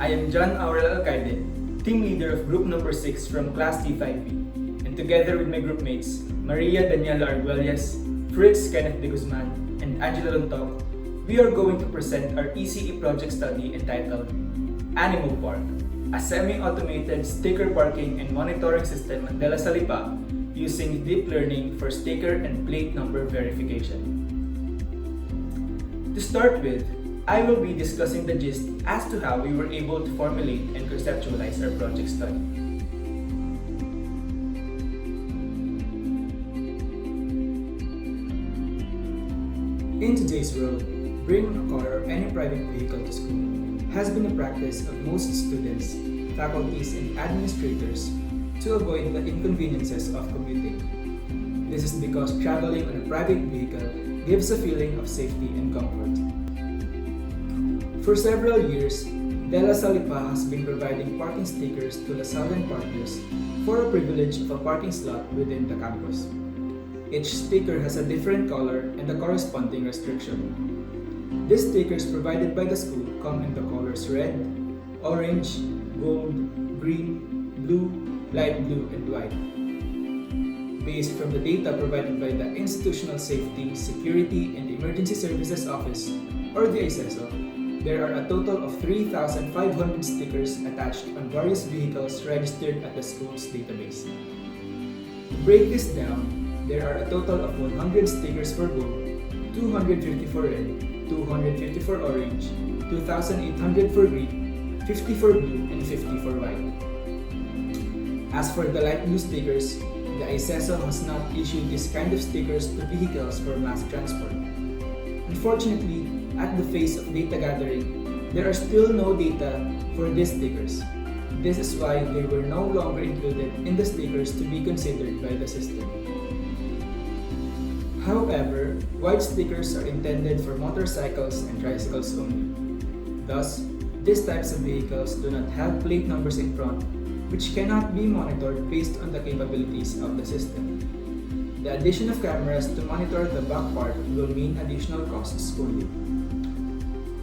I am John Aurel Alcayde, team leader of group number 6 from class T5B, and together with my group mates, Maria Daniela Arguelles, FRITZ KENNETH de GUZMAN, and ANGELO LONTOC, we are going to present our ECE project study entitled Animopark, a semi-automated sticker parking and monitoring system at Lipa using deep learning for sticker and plate number verification. To start with, I will be discussing the gist as to how we were able to formulate and conceptualize our project study. In today's world, bringing a car or any private vehicle to school has been a practice of most students, faculties, and administrators to avoid the inconveniences of commuting. This is because traveling on a private vehicle gives a feeling of safety and comfort. For several years, Lipa has been providing parking stickers to La Salle and partners for a privilege of a parking slot within the campus. Each sticker has a different color and a corresponding restriction. These stickers provided by the school come in the colors red, orange, gold, green, blue, light blue, and white. Based from the data provided by the Institutional Safety, Security, and Emergency Services Office, or the ISESO, there are a total of 3,500 stickers attached on various vehicles registered at the school's database. To break this down, there are a total of 100 stickers for gold, 250 for red, 250 for orange, 2,800 for green, 50 for blue, and 50 for white. As for the light blue stickers, the ISESO has not issued this kind of stickers to vehicles for mass transport. Unfortunately, at the phase of data gathering, there are still no data for these stickers. This is why they were no longer included in the stickers to be considered by the system. However, white stickers are intended for motorcycles and tricycles only. Thus, these types of vehicles do not have plate numbers in front, which cannot be monitored based on the capabilities of the system. The addition of cameras to monitor the back part will mean additional costs only.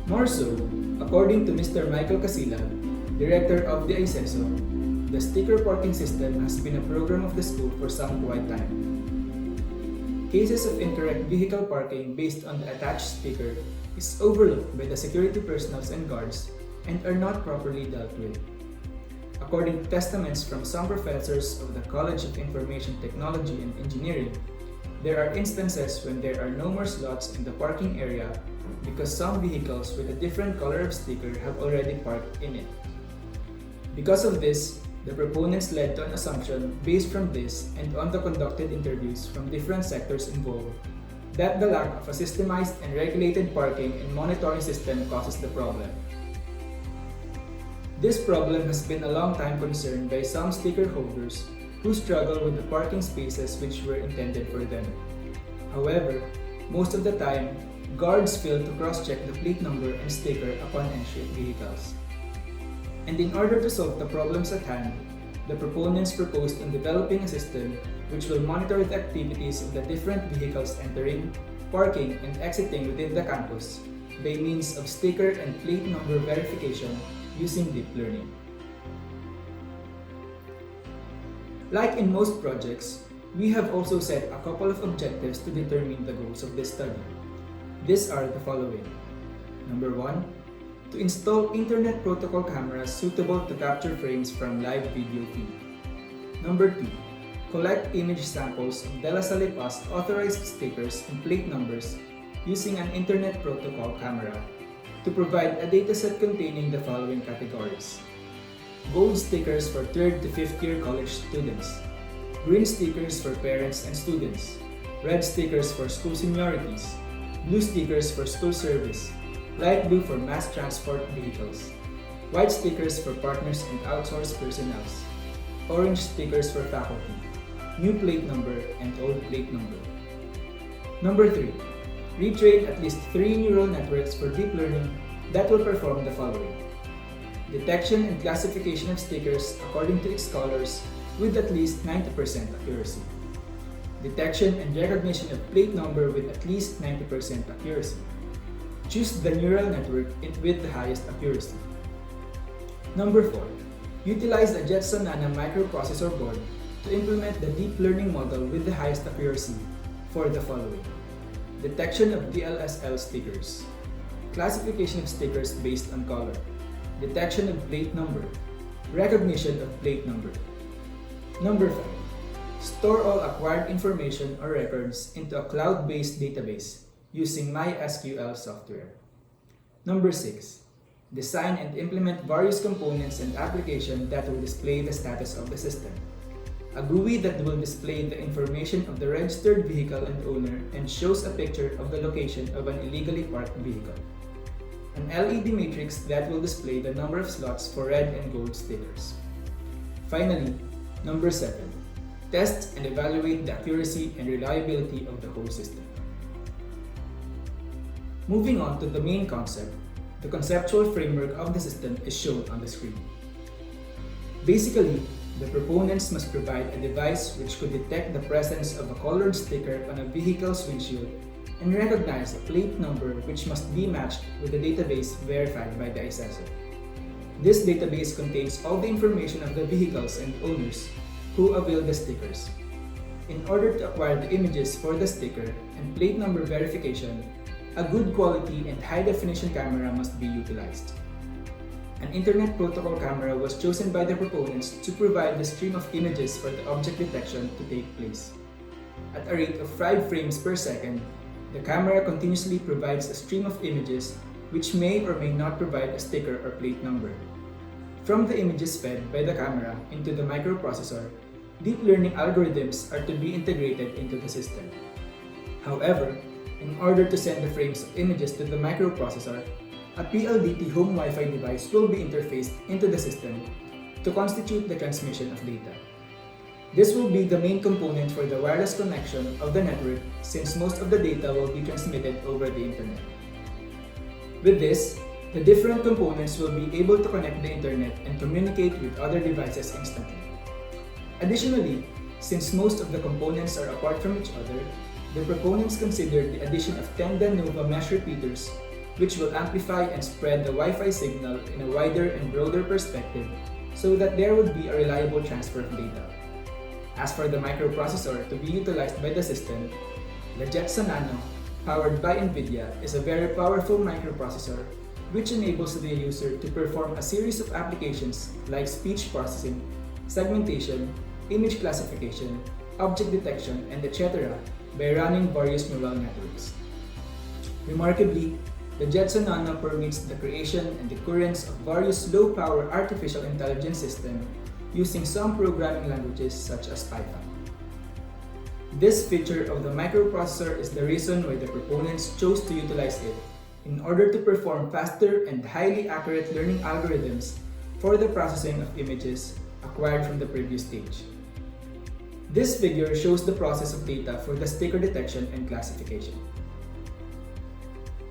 More so, according to Mr. Michael Casilla, director of the ISESO, the sticker parking system has been a program of the school for some quiet time. Cases of incorrect vehicle parking based on the attached sticker is overlooked by the security personnel and guards and are not properly dealt with. According to testaments from some professors of the College of Information Technology and Engineering, there are instances when there are no more slots in the parking area because some vehicles with a different color of sticker have already parked in it. Because of this, the proponents led to an assumption based from this and on the conducted interviews from different sectors involved that the lack of a systemized and regulated parking and monitoring system causes the problem. This problem has been a long time concern by some sticker holders who struggle with the parking spaces which were intended for them. However, most of the time, guards fail to cross-check the plate number and sticker upon entry of vehicles. And in order to solve the problems at hand, the proponents proposed on developing a system which will monitor the activities of the different vehicles entering, parking, and exiting within the campus by means of sticker and plate number verification using deep learning. Like in most projects, we have also set a couple of objectives to determine the goals of this study. These are the following. Number 1, to install Internet Protocol cameras suitable to capture frames from live video feed. Number 2, collect image samples of Lipa's authorized stickers and plate numbers using an Internet Protocol camera to provide a dataset containing the following categories. Gold stickers for 3rd to 5th year college students, green stickers for parents and students, red stickers for school seniorities, blue stickers for school service, light blue for mass transport vehicles, white stickers for partners and outsourced personnel, orange stickers for faculty, new plate number and old plate number. Number 3, retrain at least 3 neural networks for deep learning that will perform the following. Detection and classification of stickers according to its colors with at least 90% accuracy. Detection and recognition of plate number with at least 90% accuracy. Choose the neural network with the highest accuracy. Number 4. Utilize a Jetson Nano microprocessor board to implement the deep learning model with the highest accuracy for the following: detection of DLSL stickers, classification of stickers based on color, detection of plate number, recognition of plate number. Number 5. Store all acquired information or records into a cloud-based database using MySQL software. Number 6. Design and implement various components and applications that will display the status of the system. A GUI that will display the information of the registered vehicle and owner and shows a picture of the location of an illegally parked vehicle. An LED matrix that will display the number of slots for red and gold stickers. Finally, number 7. Test and evaluate the accuracy and reliability of the whole system. Moving on to the main concept, the conceptual framework of the system is shown on the screen. Basically, the proponents must provide a device which could detect the presence of a colored sticker on a vehicle's windshield and recognize a plate number which must be matched with the database verified by the assessor. This database contains all the information of the vehicles and owners who avail the stickers. In order to acquire the images for the sticker and plate number verification, a good quality and high-definition camera must be utilized. An Internet Protocol camera was chosen by the proponents to provide the stream of images for the object detection to take place. At a rate of 5 frames per second, the camera continuously provides a stream of images which may or may not provide a sticker or plate number. From the images fed by the camera into the microprocessor, deep learning algorithms are to be integrated into the system. However, in order to send the frames of images to the microprocessor, a PLDT home Wi-Fi device will be interfaced into the system to constitute the transmission of data. This will be the main component for the wireless connection of the network since most of the data will be transmitted over the internet. With this, the different components will be able to connect the internet and communicate with other devices instantly. Additionally, since most of the components are apart from each other, the proponents considered the addition of 10 de novo mesh repeaters, which will amplify and spread the Wi-Fi signal in a wider and broader perspective so that there would be a reliable transfer of data. As for the microprocessor to be utilized by the system, the Jetson Nano, powered by NVIDIA, is a very powerful microprocessor which enables the user to perform a series of applications like speech processing, segmentation, image classification, object detection, and etc. by running various neural networks. Remarkably, the Jetson Nano permits the creation and occurrence of various low-power artificial intelligence systems using some programming languages such as Python. This feature of the microprocessor is the reason why the proponents chose to utilize it in order to perform faster and highly accurate learning algorithms for the processing of images acquired from the previous stage. This figure shows the process of data for the sticker detection and classification.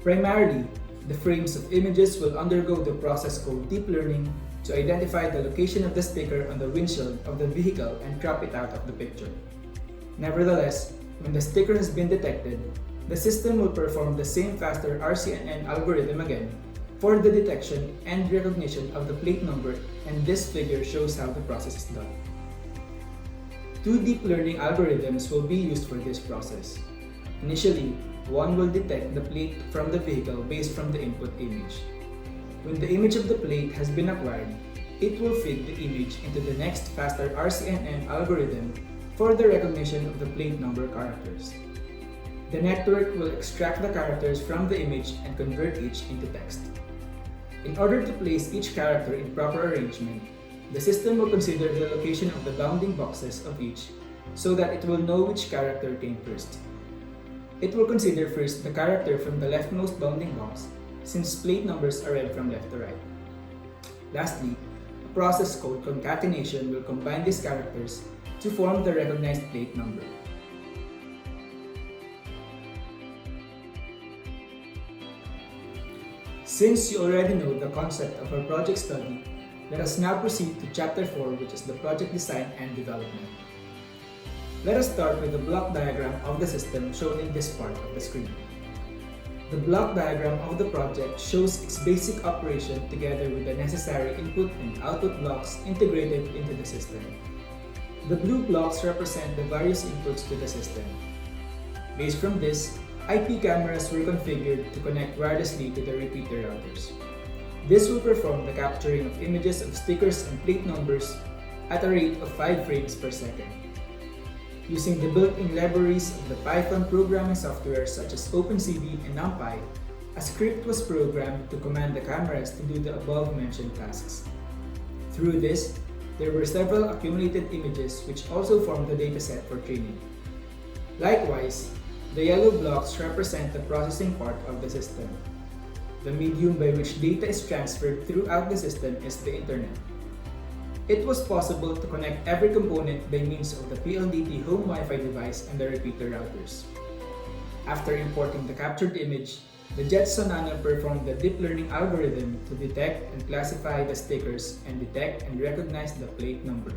Primarily, the frames of images will undergo the process called deep learning to identify the location of the sticker on the windshield of the vehicle and crop it out of the picture. Nevertheless, when the sticker has been detected, the system will perform the same faster RCNN algorithm again for the detection and recognition of the plate number, and this figure shows how the process is done. 2 deep learning algorithms will be used for this process. Initially, one will detect the plate from the vehicle based from the input image. When the image of the plate has been acquired, it will feed the image into the next faster RCNN algorithm for the recognition of the plate number characters. The network will extract the characters from the image and convert each into text. In order to place each character in proper arrangement, the system will consider the location of the bounding boxes of each so that it will know which character came first. It will consider first the character from the leftmost bounding box since plate numbers are read from left to right. Lastly, a process called concatenation will combine these characters to form the recognized plate number. Since you already know the concept of our project study, let us now proceed to Chapter 4, which is the project design and development. Let us start with the block diagram of the system shown in this part of the screen. The block diagram of the project shows its basic operation together with the necessary input and output blocks integrated into the system. The blue blocks represent the various inputs to the system. Based from this, IP cameras were configured to connect wirelessly to the repeater routers. This will perform the capturing of images of stickers and plate numbers at a rate of 5 frames per second. Using the built-in libraries of the Python programming software such as OpenCV and NumPy, a script was programmed to command the cameras to do the above-mentioned tasks. Through this, there were several accumulated images which also formed the dataset for training. Likewise, the yellow blocks represent the processing part of the system. The medium by which data is transferred throughout the system is the internet. It was possible to connect every component by means of the PLDT home Wi-Fi device and the repeater routers. After importing the captured image, the Jetson Nano performed the deep learning algorithm to detect and classify the stickers and detect and recognize the plate number.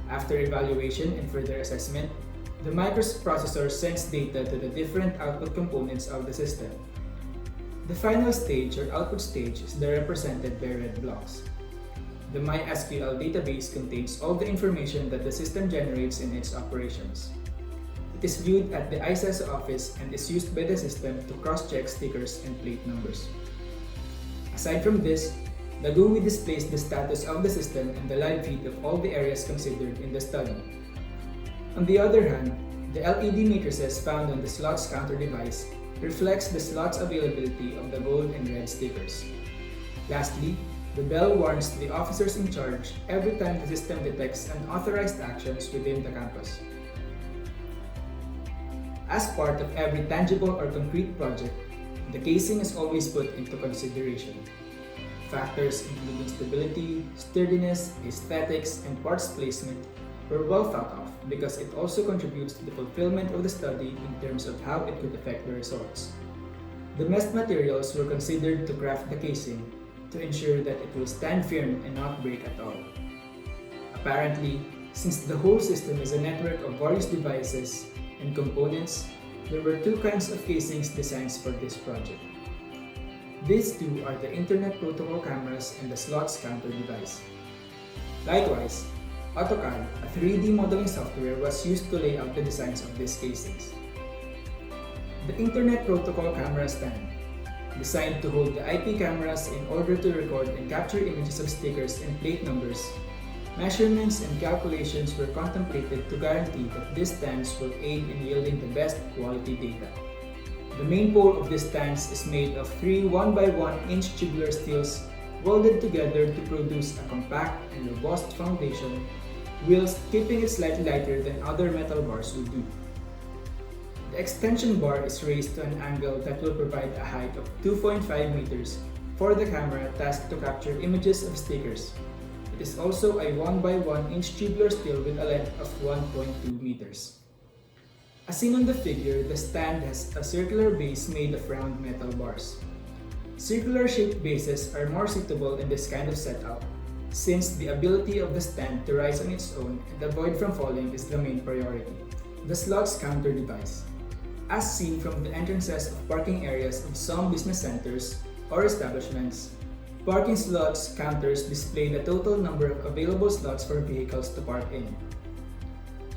After evaluation and further assessment, the microprocessor sends data to the different output components of the system. The final stage or output stage is represented by red blocks. The MySQL database contains all the information that the system generates in its operations. It is viewed at the ISSO office and is used by the system to cross-check stickers and plate numbers. Aside from this, the GUI displays the status of the system and the live feed of all the areas considered in the study. On the other hand, the LED matrices found on the slots counter device reflects the slots availability of the gold and red stickers. Lastly, the bell warns the officers in charge every time the system detects unauthorized actions within the campus. As part of every tangible or concrete project, the casing is always put into consideration. Factors including stability, sturdiness, aesthetics, and parts placement were well thought of because it also contributes to the fulfillment of the study in terms of how it could affect the results. The best materials were considered to craft the casing to ensure that it will stand firm and not break at all. Apparently, since the whole system is a network of various devices and components, there were two kinds of casings designed for this project. These two are the Internet Protocol cameras and the slots counter device. Likewise, AutoCAD, a 3D modeling software, was used to lay out the designs of these casings. The Internet Protocol camera stand, designed to hold the IP cameras in order to record and capture images of stickers and plate numbers. Measurements and calculations were contemplated to guarantee that these stands will aid in yielding the best quality data. The main pole of these stands is made of 3 1x1-inch tubular steels welded together to produce a compact and robust foundation, whilst keeping it slightly lighter than other metal bars would do. The extension bar is raised to an angle that will provide a height of 2.5 meters for the camera tasked to capture images of stickers. It is also a 1x1-inch tubular steel with a length of 1.2 meters. As seen on the figure, the stand has a circular base made of round metal bars. Circular shaped bases are more suitable in this kind of setup, since the ability of the stand to rise on its own and avoid from falling is the main priority. The slots counter device. As seen from the entrances of parking areas of some business centers or establishments, parking slots counters display the total number of available slots for vehicles to park in.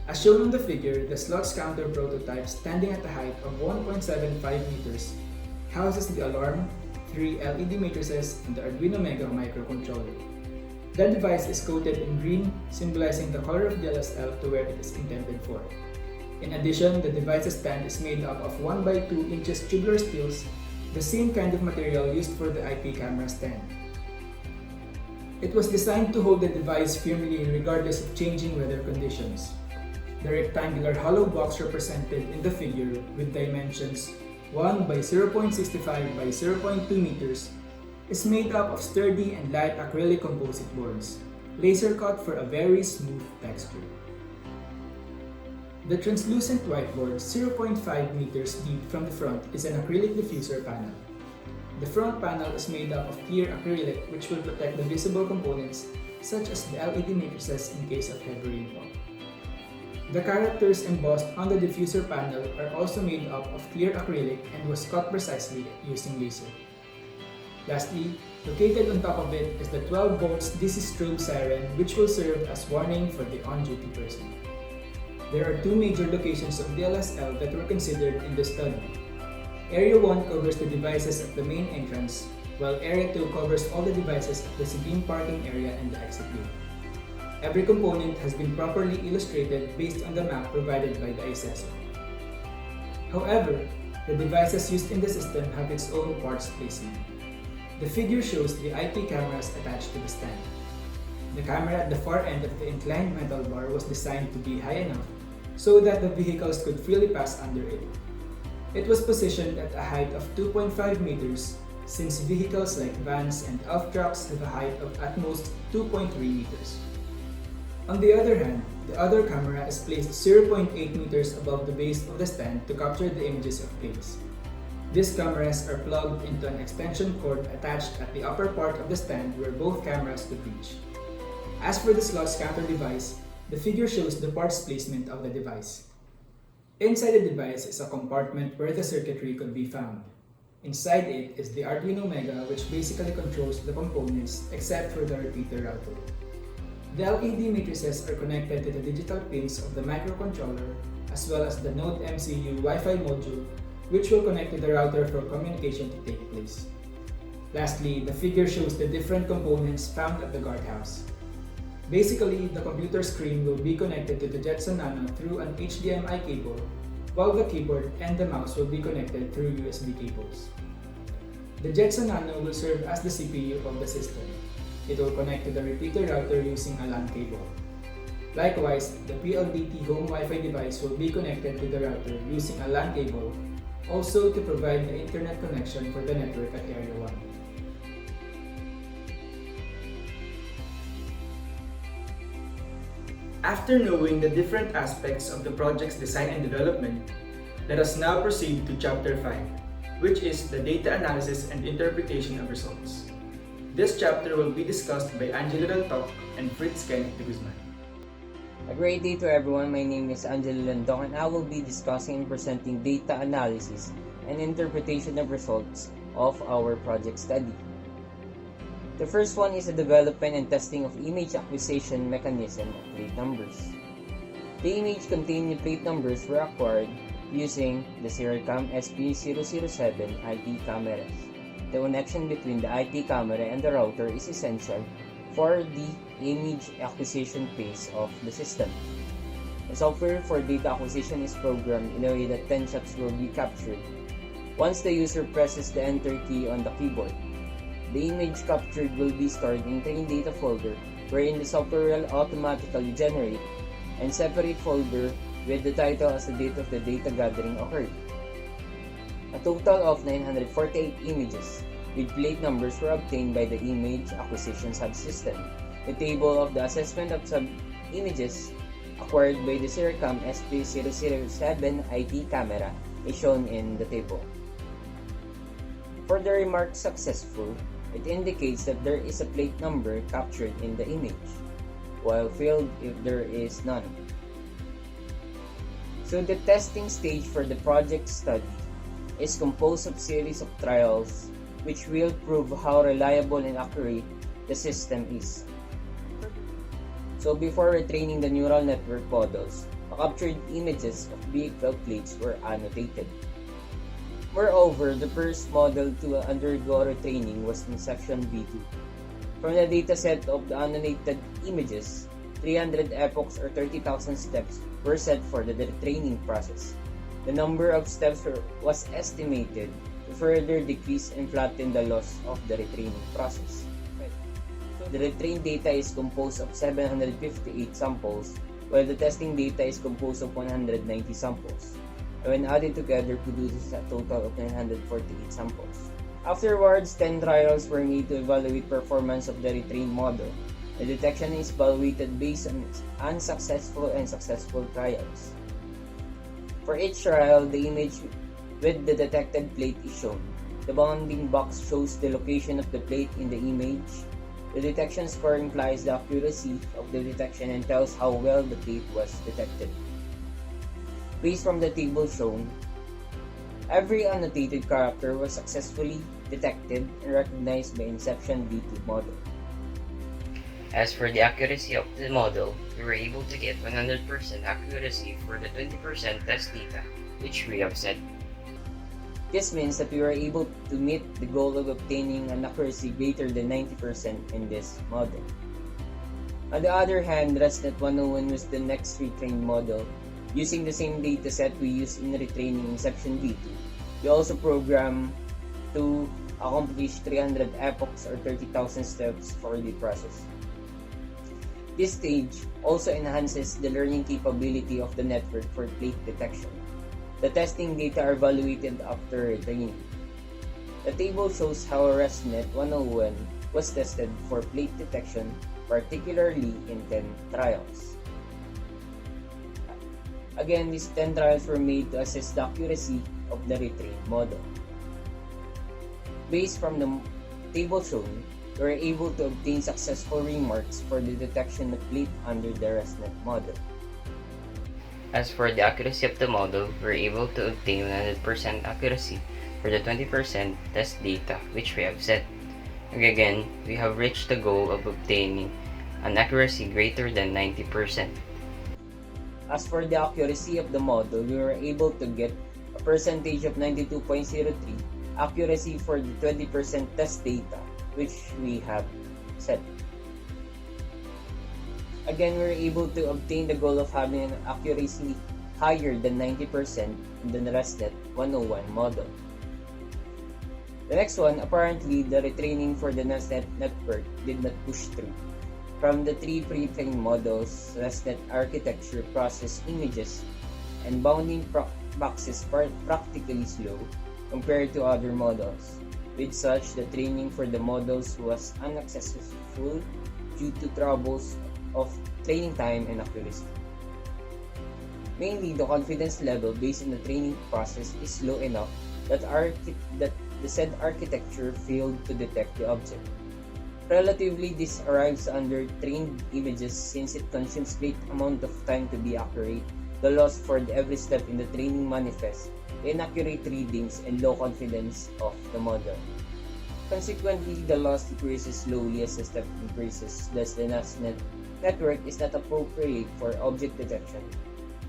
As shown on the figure, the slots counter prototype, standing at a height of 1.75 meters, houses the alarm, 3 LED matrices, and the Arduino Mega microcontroller. The device is coated in green, symbolizing the color of the LSL to where it is intended for. In addition, the device's stand is made up of 1x2 inches tubular steels, the same kind of material used for the IP camera stand. It was designed to hold the device firmly regardless of changing weather conditions. The rectangular hollow box represented in the figure with dimensions 1 by 0.65 by 0.2 meters is made up of sturdy and light acrylic composite boards, laser cut for a very smooth texture. The translucent whiteboard, 0.5 meters deep from the front, is an acrylic diffuser panel. The front panel is made up of clear acrylic which will protect the visible components such as the LED matrices in case of heavy rainfall. The characters embossed on the diffuser panel are also made up of clear acrylic and was cut precisely using laser. Lastly, located on top of it is the 12 volts DC strobe siren, which will serve as warning for the on-duty person. There are two major locations of DLSL that were considered in the study. Area 1 covers the devices at the main entrance, while Area 2 covers all the devices at the civilian parking area and the exit gate. Every component has been properly illustrated based on the map provided by the assessor. However, the devices used in the system have its own parts placement. The figure shows the IP cameras attached to the stand. The camera at the far end of the inclined metal bar was designed to be high enough so that the vehicles could freely pass under it. It was positioned at a height of 2.5 meters, since vehicles like vans and elf trucks have a height of at most 2.3 meters. On the other hand, the other camera is placed 0.8 meters above the base of the stand to capture the images of plates. These cameras are plugged into an extension cord attached at the upper part of the stand where both cameras could reach. As for the slot scatter device, the figure shows the parts placement of the device. Inside the device is a compartment where the circuitry could be found. Inside it is the Arduino Mega, which basically controls the components except for the repeater router. The LED matrices are connected to the digital pins of the microcontroller as well as the Node MCU Wi-Fi module, which will connect to the router for communication to take place. Lastly, the figure shows the different components found at the guardhouse. Basically, the computer screen will be connected to the Jetson Nano through an HDMI cable, while the keyboard and the mouse will be connected through USB cables. The Jetson Nano will serve as the CPU of the system. It will connect to the repeater router using a LAN cable. Likewise, the PLDT home Wi-Fi device will be connected to the router using a LAN cable, also to provide the internet connection for the network at Area 1. After knowing the different aspects of the project's design and development, let us now proceed to Chapter 5, which is the data analysis and interpretation of results. This chapter will be discussed by ANGELO LONTOC and FRITZ GUZMAN. A great day to everyone. My name is ANGELO LONTOC and I will be discussing and presenting data analysis and interpretation of results of our project study. The first one is the development and testing of image acquisition mechanism of plate numbers. The image containing plate numbers were acquired using the Sericam SP007 IP cameras. The connection between the IP camera and the router is essential for the image acquisition phase of the system. The software for data acquisition is programmed in a way that 10 shots will be captured once the user presses the enter key on the keyboard. The image captured will be stored in train data folder, wherein the software will automatically generate and separate folder with the title as the date of the data gathering occurred. A total of 948 images with plate numbers were obtained by the image acquisition subsystem. The table of the assessment of sub-images acquired by the Sericam SP007 IP camera is shown in the table. For the remark successful, it indicates that there is a plate number captured in the image, while failed if there is none. So the testing stage for the project study is composed of series of trials which will prove how reliable and accurate the system is. So before retraining the neural network models, the captured images of vehicle plates were annotated. Moreover, the first model to undergo retraining was in section B2. From the dataset of the annotated images, 300 epochs or 30,000 steps were set for the retraining process. The number of steps was estimated to further decrease and flatten the loss of the retraining process. The retrained data is composed of 758 samples, while the testing data is composed of 190 samples. When added together, produces a total of 948 samples. Afterwards, 10 trials were made to evaluate performance of the retrained model. The detection is evaluated based on unsuccessful and successful trials. For each trial, the image with the detected plate is shown. The bounding box shows the location of the plate in the image. The detection score implies the accuracy of the detection and tells how well the plate was detected. Based from the table shown, every annotated character was successfully detected and recognized by Inception V2 model. As for the accuracy of the model, we were able to get 100% accuracy for the 20% test data, which we have set. This means that we were able to meet the goal of obtaining an accuracy greater than 90% in this model. On the other hand, ResNet 101 was the next retrained model. Using the same dataset we used in retraining Inception V2, we also programmed to accomplish 300 epochs or 30,000 steps for the process. This stage also enhances the learning capability of the network for plate detection. The testing data are evaluated after retraining. The table shows how ResNet 101 was tested for plate detection, particularly in 10 trials. Again, these 10 trials were made to assess the accuracy of the retrained model. Based from the table shown, we were able to obtain successful remarks for the detection of plate under the ResNet model. As for the accuracy of the model, we were able to obtain 100% accuracy for the 20% test data, which we have set. Again, we have reached the goal of obtaining an accuracy greater than 90%. As for the accuracy of the model, we were able to get a percentage of 92.03 accuracy for the 20% test data, which we have set. Again, we were able to obtain the goal of having an accuracy higher than 90% in the ResNet 101 model. The next one, apparently the retraining for the ResNet network did not push through. From the 3 pre-trained models, ResNet architecture processed images and bounding boxes practically slow compared to other models. With such, the training for the models was unsuccessful due to troubles of training time and accuracy. Mainly, the confidence level based on the training process is low enough that the said architecture failed to detect the object. Relatively, this arrives under trained images since it consumes great amount of time to be accurate. The loss for every step in the training manifests inaccurate readings and low confidence of the model. Consequently, the loss decreases slowly as the step increases, thus the ResNet network is not appropriate for object detection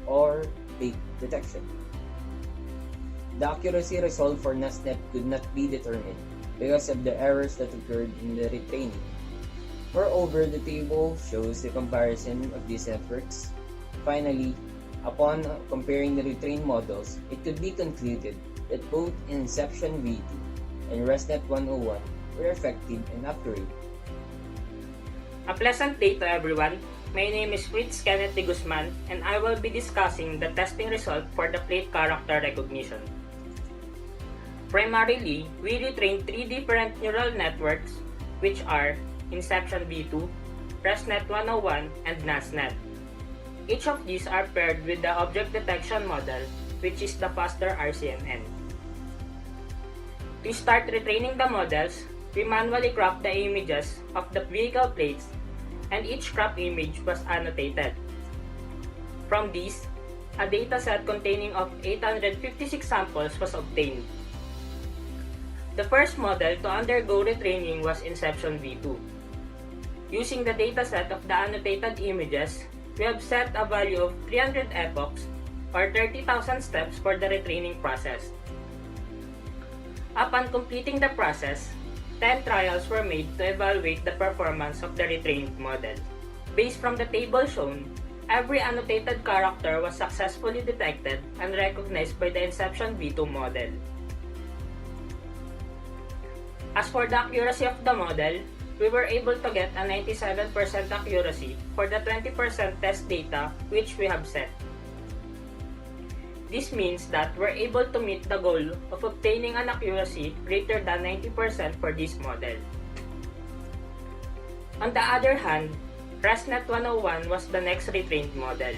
or plate detection. The accuracy result for ResNet could not be determined because of the errors that occurred in the retraining. Moreover, the table shows the comparison of these networks. Finally, upon comparing the retrained models, it could be concluded that both Inception V2 and ResNet 101 were effective and accurate. A pleasant day to everyone. My name is FRITZ KENNETH de GUZMAN, and I will be discussing the testing result for the plate character recognition. Primarily, we retrained 3 different neural networks, which are Inception V2, ResNet 101, and NASNet. Each of these are paired with the object detection model, which is the faster RCNN. To start retraining the models, we manually cropped the images of the vehicle plates, and each cropped image was annotated. From these, a dataset containing of 856 samples was obtained. The first model to undergo retraining was Inception V2. Using the dataset of the annotated images, we have set a value of 300 epochs or 30,000 steps for the retraining process. Upon completing the process, 10 trials were made to evaluate the performance of the retrained model. Based from the table shown, every annotated character was successfully detected and recognized by the Inception V2 model. As for the accuracy of the model, we were able to get a 97% accuracy for the 20% test data which we have set. This means that we're able to meet the goal of obtaining an accuracy greater than 90% for this model. On the other hand, ResNet 101 was the next retrained model.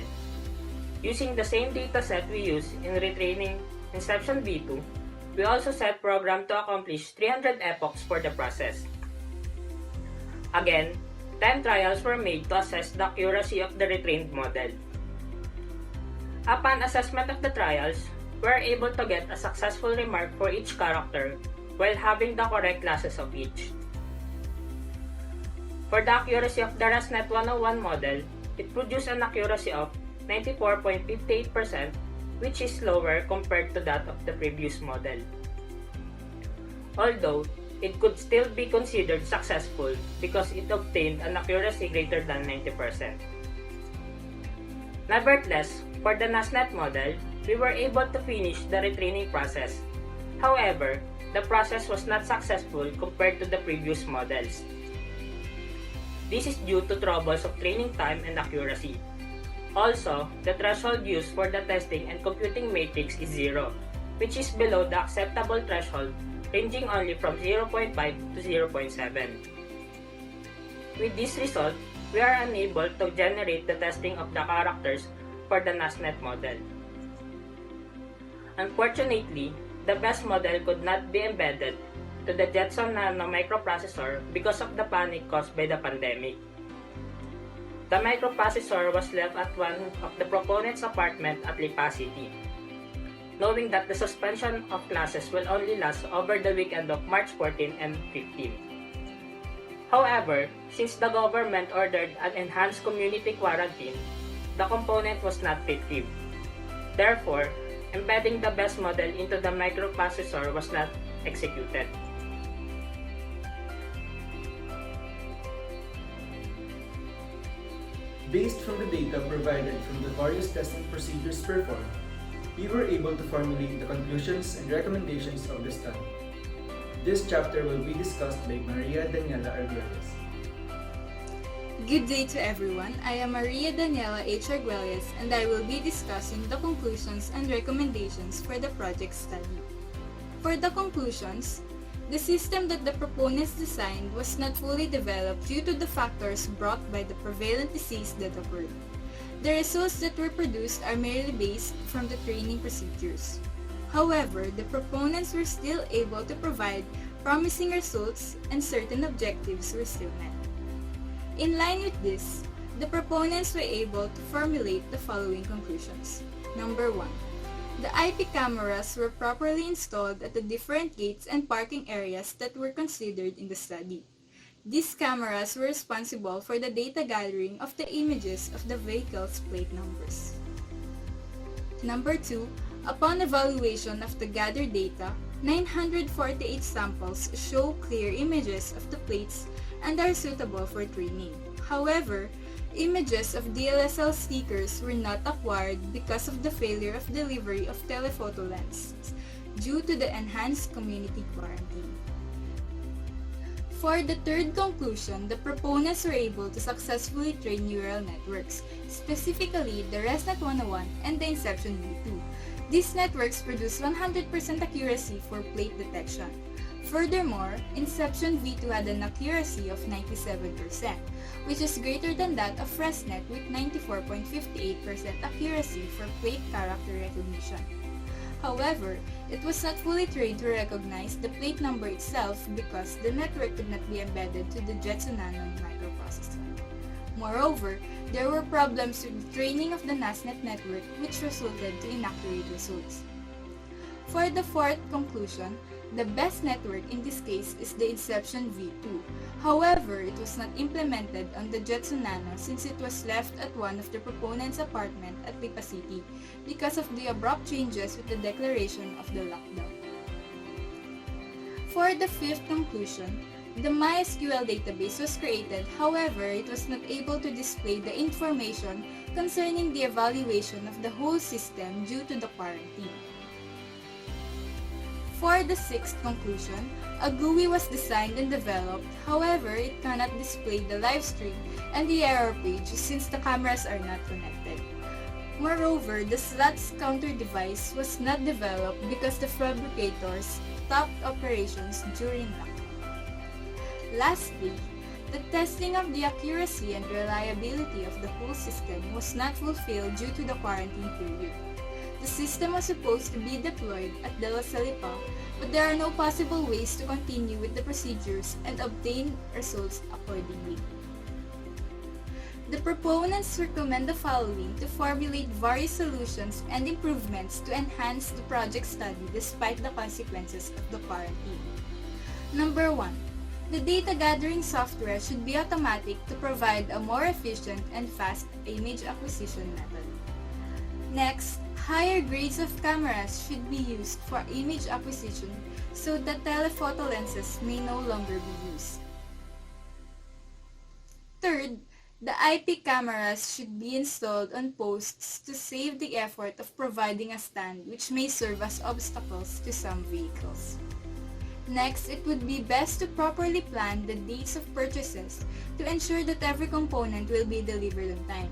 Using the same dataset we used in retraining Inception V2, we also set program to accomplish 300 epochs for the process. Again, 10 trials were made to assess the accuracy of the retrained model. Upon assessment of the trials, we are able to get a successful remark for each character while having the correct classes of each. For the accuracy of the ResNet 101 model, it produced an accuracy of 94.58%, which is lower compared to that of the previous model. Although, it could still be considered successful because it obtained an accuracy greater than 90%. Nevertheless, for the NASNet model, we were able to finish the retraining process. However, the process was not successful compared to the previous models. This is due to troubles of training time and accuracy. Also, the threshold used for the testing and computing matrix is 0, which is below the acceptable threshold, ranging only from 0.5 to 0.7. With this result, we are unable to generate the testing of the characters for the NASNet model. Unfortunately, the BEST model could not be embedded to the Jetson Nano microprocessor because of the panic caused by the pandemic. The microprocessor was left at one of the Proponents' apartment at Lipa City, knowing that the suspension of classes will only last over the weekend of March 14 and 15. However, since the government ordered an enhanced community quarantine, the component was not retrieved. Therefore, embedding the BEST model into the microprocessor was not executed. Based from the data provided from the various testing procedures performed, we were able to formulate the conclusions and recommendations of the study. This chapter will be discussed by Maria Daniela Arguelles. Good day to everyone. I am Maria Daniela H. Arguelles and I will be discussing the conclusions and recommendations for the project study. For the conclusions, the system that the proponents designed was not fully developed due to the factors brought by the prevalent disease that occurred. The results that were produced are merely based from the training procedures. However, the proponents were still able to provide promising results and certain objectives were still met. In line with this, the proponents were able to formulate the following conclusions. Number 1. The IP cameras were properly installed at the different gates and parking areas that were considered in the study. These cameras were responsible for the data gathering of the images of the vehicle's plate numbers. Number 2. Upon evaluation of the gathered data, 948 samples show clear images of the plates and are suitable for training. However, images of DLSL stickers were not acquired because of the failure of delivery of telephoto lenses due to the enhanced community quarantine. For the third conclusion, the proponents were able to successfully train neural networks, specifically the ResNet 101 and the Inception V2. These networks produce 100% accuracy for plate detection. Furthermore, Inception V2 had an accuracy of 97%, which is greater than that of ResNet with 94.58% accuracy for plate character recognition. However, it was not fully trained to recognize the plate number itself because the network could not be embedded to the Jetson Nano microprocessor. Moreover, there were problems with the training of the NASNet network which resulted to inaccurate results. For the fourth conclusion, the best network in this case is the Inception V2. However, it was not implemented on the Jetson Nano since it was left at one of the proponents' apartment at Lipa City because of the abrupt changes with the declaration of the lockdown. For the fifth conclusion, the MySQL database was created, however, it was not able to display the information concerning the evaluation of the whole system due to the quarantine. For the sixth conclusion, a GUI was designed and developed, however, it cannot display the live stream and the error page since the cameras are not connected. Moreover, the slots counter device was not developed because the fabricators stopped operations during lockdown. Lastly, the testing of the accuracy and reliability of the whole system was not fulfilled due to the quarantine period. The system was supposed to be deployed at Lipa, but there are no possible ways to continue with the procedures and obtain results accordingly. The proponents recommend the following to formulate various solutions and improvements to enhance the project study despite the consequences of the quarantine. Number 1. The data gathering software should be automatic to provide a more efficient and fast image acquisition method. Next, higher grades of cameras should be used for image acquisition so that telephoto lenses may no longer be used. Third, the IP cameras should be installed on posts to save the effort of providing a stand which may serve as obstacles to some vehicles. Next, it would be best to properly plan the dates of purchases to ensure that every component will be delivered on time.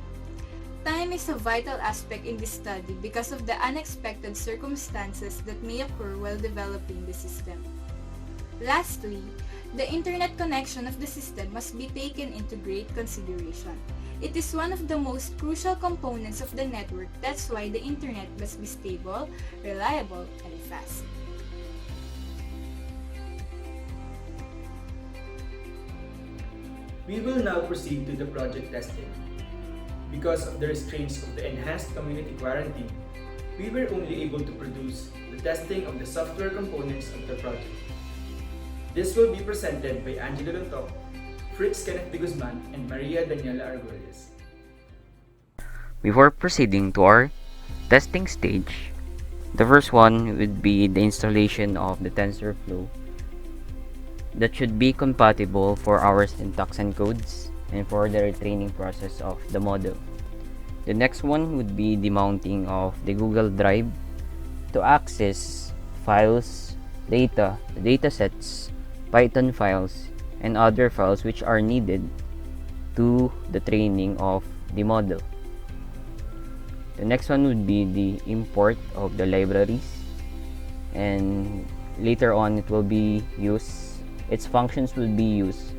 Time is a vital aspect in this study because of the unexpected circumstances that may occur while developing the system. Lastly, the internet connection of the system must be taken into great consideration. It is one of the most crucial components of the network. That's why the internet must be stable, reliable, and fast. We will now proceed to the project testing. Because of the restraints of the enhanced community quarantine, we were only able to produce the testing of the software components of the project. This will be presented by ANGELO, LONTOC, FRITZ, KENNETH, GUZMAN, and DANIELA, ARGUELLES. Before proceeding to our testing stage, the first one would be the installation of the TensorFlow that should be compatible for our syntax and codes and for the retraining process of the model. The next one would be the mounting of the Google Drive to access files, data, datasets, Python files, and other files which are needed to the training of the model. The next one would be the import of the libraries, and later on it will be used, its functions will be used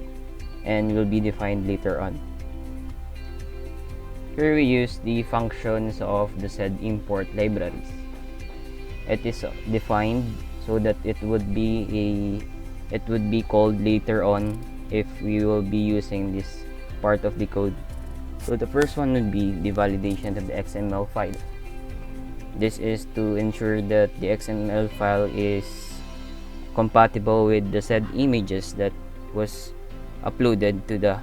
and will be defined later on. Here we use the functions of the said import libraries. It is defined so that it would be called later on if we will be using this part of the code. So the first one would be the validation of the XML file. This is to ensure that the XML file is compatible with the said images that was uploaded to the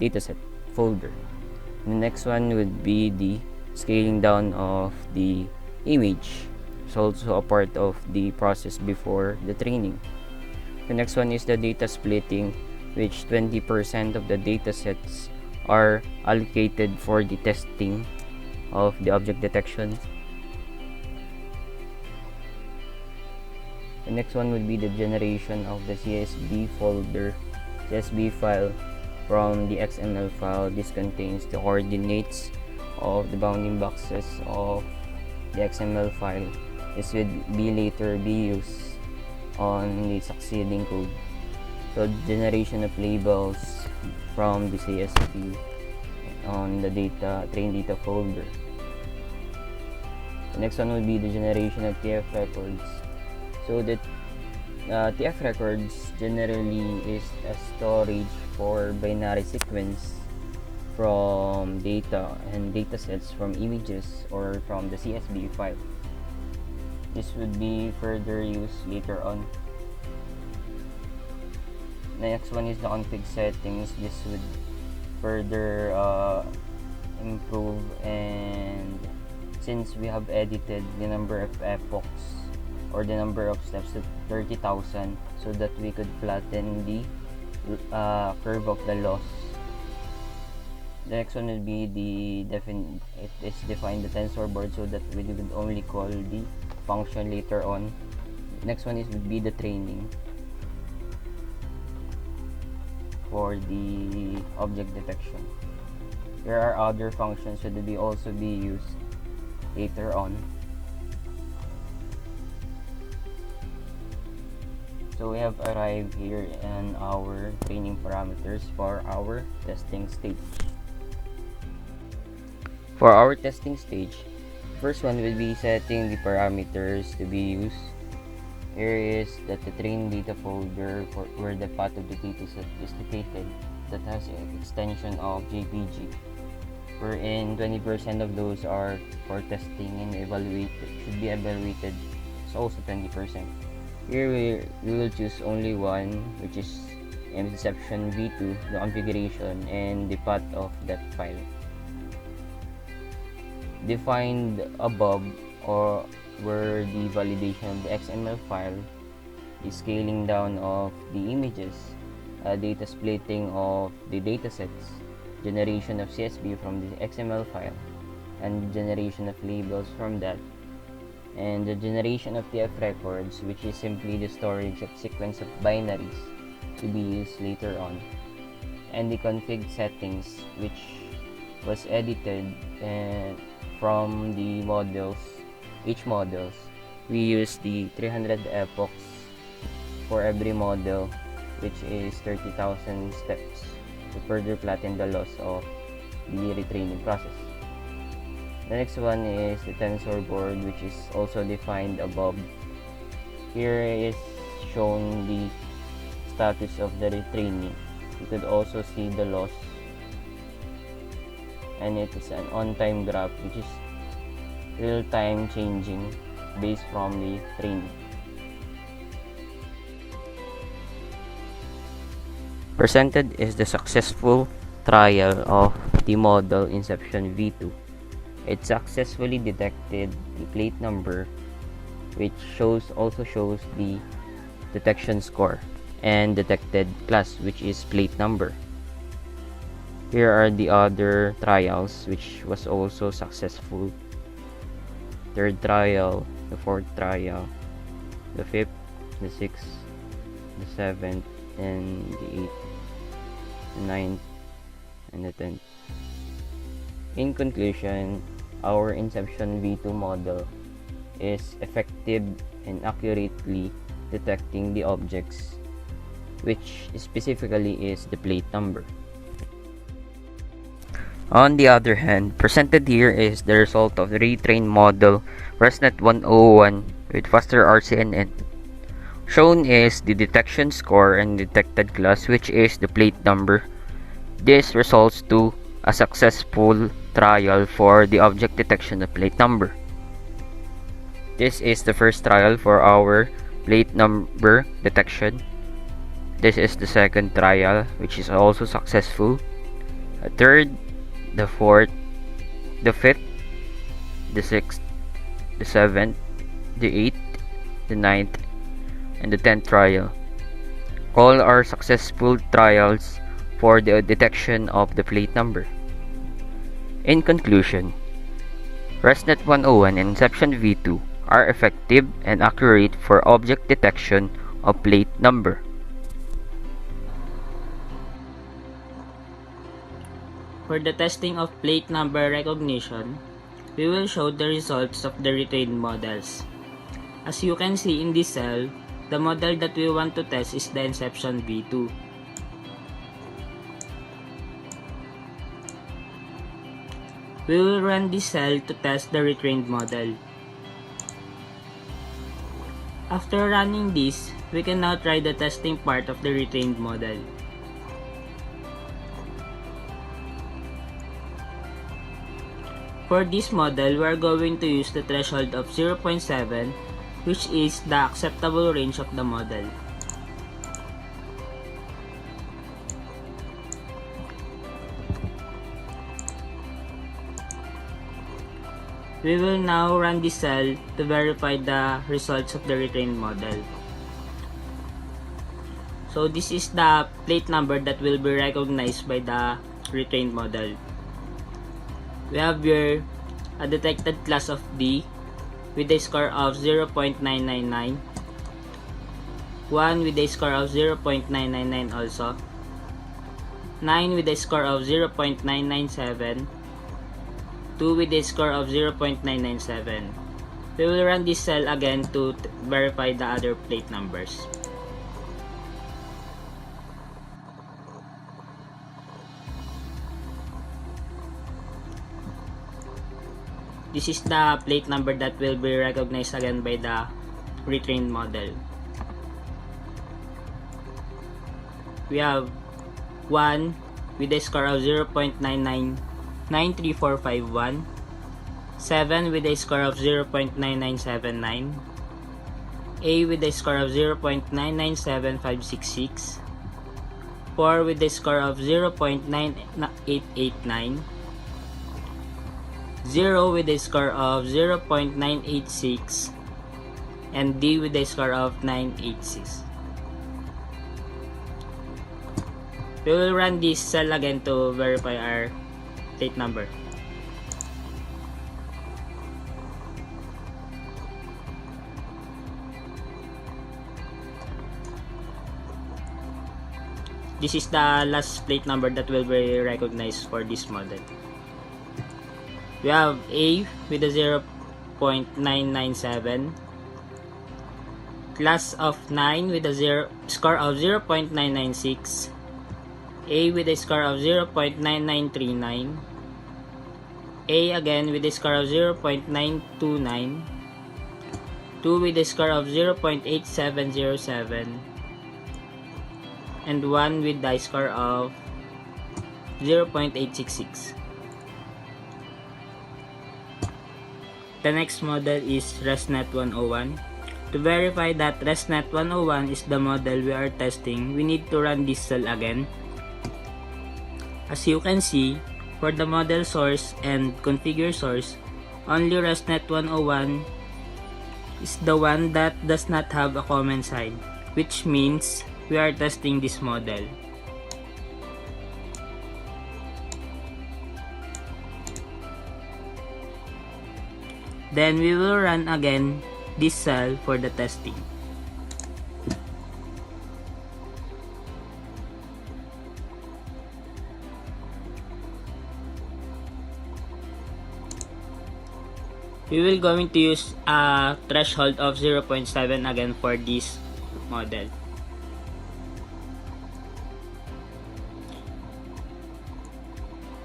dataset folder. The next one would be the scaling down of the image. It's also a part of the process before the training. The next one is the data splitting, which 20% of the datasets are allocated for the testing of the object detection. The next one would be the generation of the CSV file from the XML file. This contains the coordinates of the bounding boxes of the XML file. This would be later be used on the succeeding code. So generation of labels from the CSV on the train data folder. The next one would be the generation of TF records. So that TF records generally is a storage for binary sequence from data and datasets from images or from the CSV file. This would be further used later on. The next one is the config settings. This would further improve, and since we have edited the number of epochs or the number of steps to 30,000 so that we could flatten the curve of the loss. The next one will be it is define the tensor board so that we would only call the function later on. Next one would be the training for the object detection. There are other functions that will also be used later on. So we have arrived here in our training parameters for our testing stage. For our testing stage, first one will be setting the parameters to be used. Here is that the train data folder for where the path of the dataset is located that has an extension of JPG. wherein 20% of those are for testing and should be evaluated. It's also 20%. Here we will choose only one, which is section V2, the configuration and the path of that file. Defined above or where the validation of the XML file, the scaling down of the images, data splitting of the datasets, generation of CSV from the XML file, and generation of labels from that, and the generation of TF records, which is simply the storage of sequence of binaries to be used later on, and the config settings, which was edited from the models. Each models, we use the 300 epochs for every model, which is 30,000 steps to further flatten the loss of the retraining process. The next one is the tensor board, which is also defined above. Here is shown the status of the retraining. You could also see the loss, and it is an on-time graph, which is real-time changing based from the training. Presented is the successful trial of the model Inception V2. It successfully detected the plate number, which also shows the detection score, and detected class, which is plate number. Here are the other trials, which was also successful. Third trial, the fourth trial, the fifth, the sixth, the seventh, and the eighth, the ninth, and the 10th. In conclusion, our Inception V2 model is effective in accurately detecting the objects, which specifically is the plate number. On the other hand, presented here is the result of the retrained model ResNet 101 with faster RCNN. Shown is the detection score and detected class, which is the plate number. This results to a successful trial for the object detection of plate number. This is the first trial for our plate number detection. This is the second trial, which is also successful. A third, the fourth, the fifth, the sixth, the seventh, the eighth, the ninth, and the 10th trial. All are successful trials for the detection of the plate number. In conclusion, ResNet 101 and Inception V2 are effective and accurate for object detection of plate number. For the testing of plate number recognition, we will show the results of the retrained models. As you can see in this cell, the model that we want to test is the Inception V2. We will run this cell to test the retrained model. After running this, we can now try the testing part of the retrained model. For this model, we are going to use the threshold of 0.7, which is the acceptable range of the model. We will now run this cell to verify the results of the retrained model. So this is the plate number that will be recognized by the retrained model. We have here a detected class of D with a score of 0.999, 1 with a score of 0.999 also, 9 with a score of 0.997, 2 with a score of 0.997. We will run this cell again to verify the other plate numbers. This is the plate number that will be recognized again by the retrained model. We have 1 with a score of 0.999, 93451, 7 with a score of 0.99799, A with a score of 0.997566, 4 with a score of 0.9889, 0 with a score of 0.986, and D with a score of 986. We will run this cell again to verify our plate number. This is the last plate number that will be recognized for this model. We have A with a 0.997, class of 9 with a score of 0.996, A with a score of 0.9939, A again with a score of 0.929, 2 with a score of 0.8707, and 1 with the score of 0.866. The next model is ResNet 101. To verify that ResNet 101 is the model we are testing, we need to run this cell again. As you can see, for the model source and configure source, only ResNet 101 is the one that does not have a common side, which means we are testing this model. Then we will run again this cell for the testing. We will going to use a threshold of 0.7 again for this model.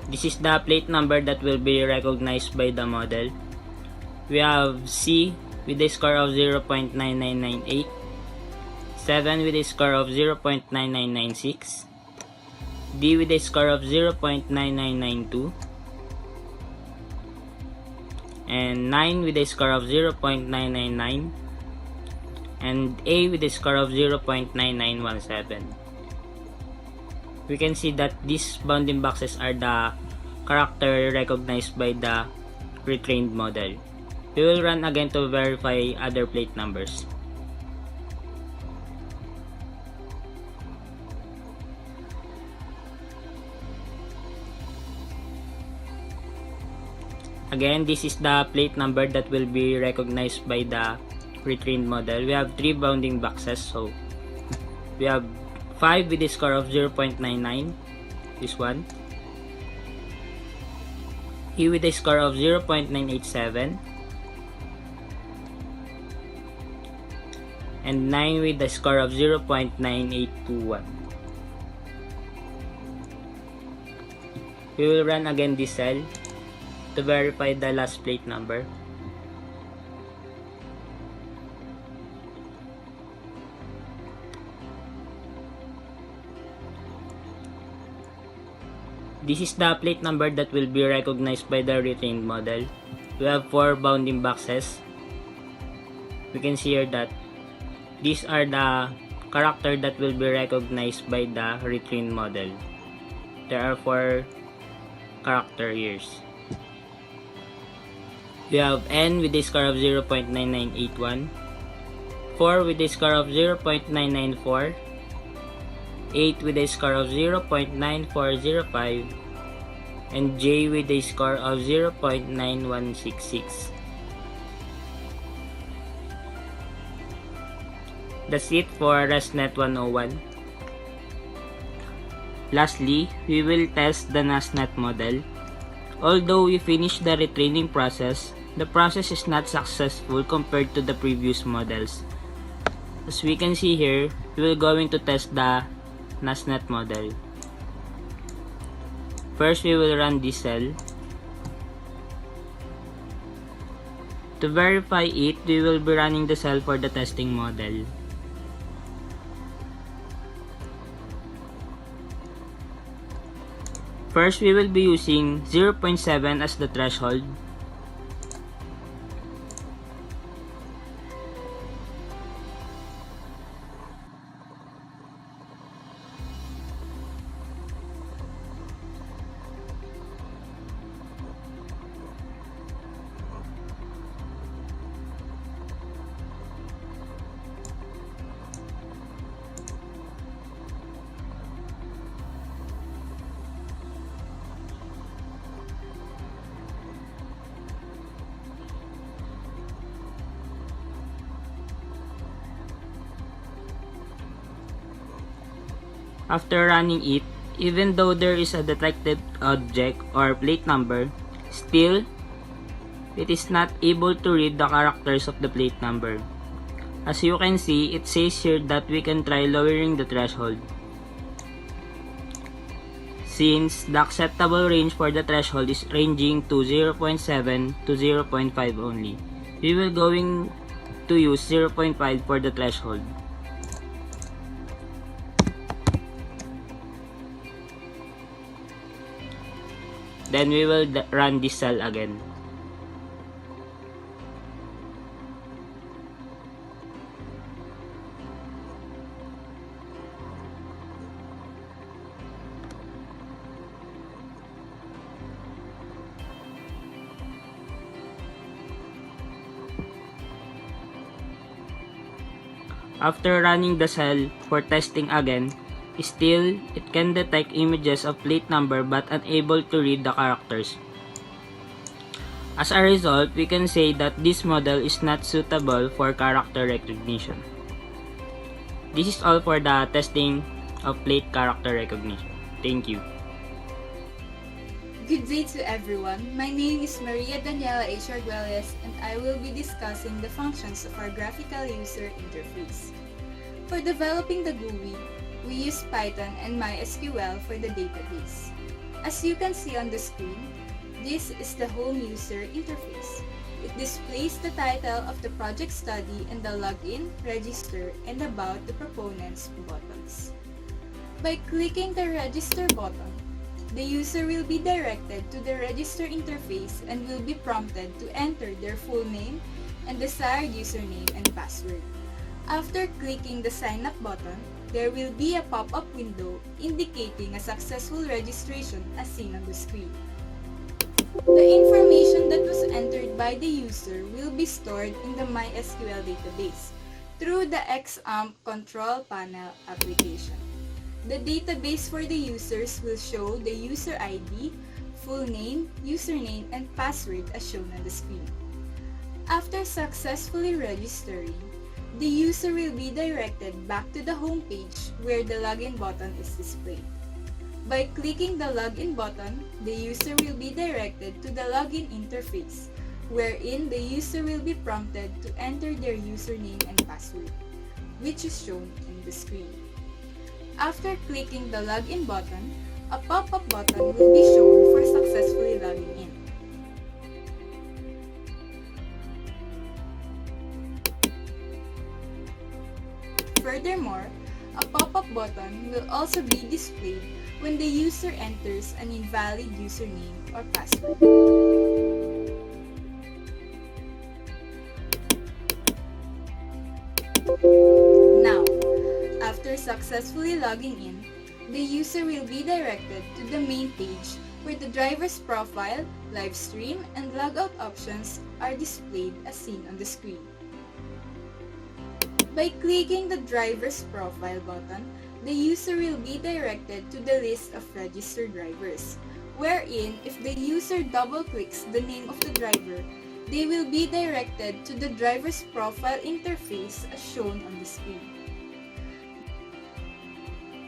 This is the plate number that will be recognized by the model. We have C with a score of 0.9998, 7 with a score of 0.9996, D with a score of 0.9992, and 9 with a score of 0.999, and A with a score of 0.9917. We can see that these bounding boxes are the character recognized by the retrained model. We will run again to verify other plate numbers. Again, this is the plate number that will be recognized by the retrained model. We have 3 bounding boxes, so we have 5 with a score of 0.99, this one, E with a score of 0.987, and 9 with a score of 0.9821. We will run again this cell to verify the last plate number. This is the plate number that will be recognized by the retained model. We have 4 bounding boxes. We can see here that these are the character that will be recognized by the retrained model. There are 4 character years. We have N with a score of 0.9981, 4 with a score of 0.994, 8 with a score of 0.9405, and J with a score of 0.9166. That's it for ResNet 101. Lastly, we will test the NASNet model. Although we finished the retraining process, the process is not successful compared to the previous models. As we can see here, we will going to test the NASNet model. First, we will run this cell. To verify it, we will be running the cell for the testing model. First, we will be using 0.7 as the threshold. After running it, even though there is a detected object or plate number, still, it is not able to read the characters of the plate number. As you can see, it says here that we can try lowering the threshold. Since the acceptable range for the threshold is ranging to 0.7 to 0.5 only, we will going to use 0.5 for the threshold. Then we will run this cell again. After running the cell for testing again, still, it can detect images of plate number but unable to read the characters. As a result, we can say that this model is not suitable for character recognition. This is all for the testing of plate character recognition. Thank you. Good day to everyone. My name is Daniela H. Arguelles, and I will be discussing the functions of our graphical user interface. For developing the GUI, we use Python and MySQL for the database. As you can see on the screen, this is the home user interface. It displays the title of the project study and the login, register, and about the proponents buttons. By clicking the register button, the user will be directed to the register interface and will be prompted to enter their full name and desired username and password. After clicking the sign up button, there will be a pop-up window indicating a successful registration as seen on the screen. The information that was entered by the user will be stored in the MySQL database through the XAMPP control panel application. The database for the users will show the user ID, full name, username, and password as shown on the screen. After successfully registering, the user will be directed back to the home page where the login button is displayed. By clicking the login button, the user will be directed to the login interface, wherein the user will be prompted to enter their username and password, which is shown in the screen. After clicking the login button, a pop-up button will be shown for successfully logging in. Furthermore, a pop-up button will also be displayed when the user enters an invalid username or password. Now, after successfully logging in, the user will be directed to the main page where the driver's profile, live stream, and logout options are displayed as seen on the screen. By clicking the driver's profile button, the user will be directed to the list of registered drivers, wherein if the user double-clicks the name of the driver, they will be directed to the driver's profile interface as shown on the screen.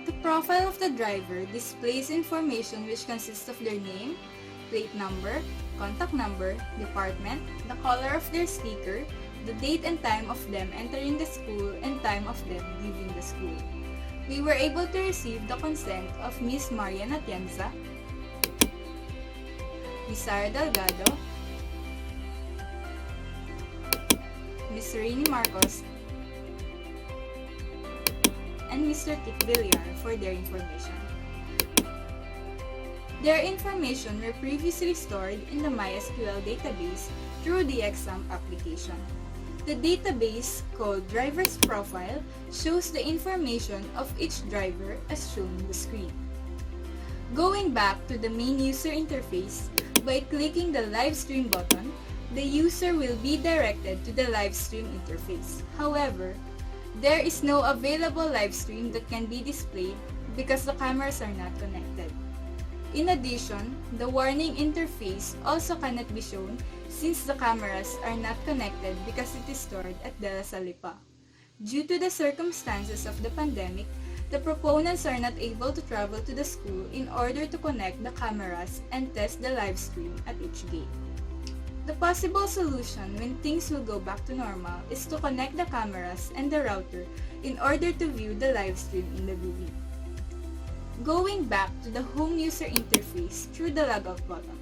The profile of the driver displays information which consists of their name, plate number, contact number, department, the color of their sticker, the date and time of them entering the school, and time of them leaving the school. We were able to receive the consent of Ms. Mariana Atienza, Ms. Sara Delgado, Ms. Rainy Marcos, and Mr. Kit Villar for their information. Their information were previously stored in the MySQL database through the exam application. The database, called Driver's Profile, shows the information of each driver as shown on the screen. Going back to the main user interface, by clicking the live stream button, the user will be directed to the live stream interface. However, there is no available live stream that can be displayed because the cameras are not connected. In addition, the warning interface also cannot be shown since the cameras are not connected because it is stored at the Lipa. Due to the circumstances of the pandemic, the proponents are not able to travel to the school in order to connect the cameras and test the live stream at each gate. The possible solution when things will go back to normal is to connect the cameras and the router in order to view the live stream in the GUI. Going back to the home user interface through the logout button.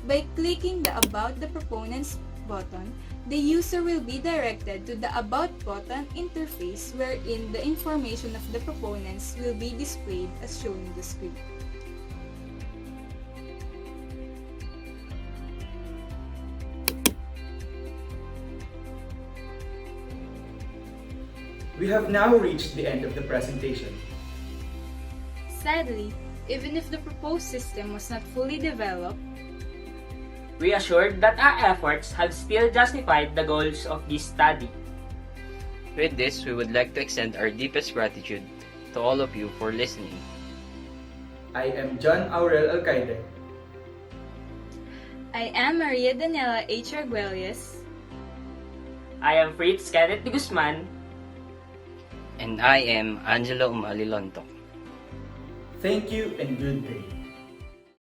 By clicking the About the Proponents button, the user will be directed to the About button interface wherein the information of the proponents will be displayed as shown on the screen. We have now reached the end of the presentation. Sadly, even if the proposed system was not fully developed, We assured that our efforts have still justified the goals of this study. With this, we would like to extend our deepest gratitude to all of you for listening. I am John Aurel Alcayde. I am Maria Daniela H. Arguelles. I am FRITZ KENNETH GUZMAN. And I am Angelo LONTOC. Thank you and good day.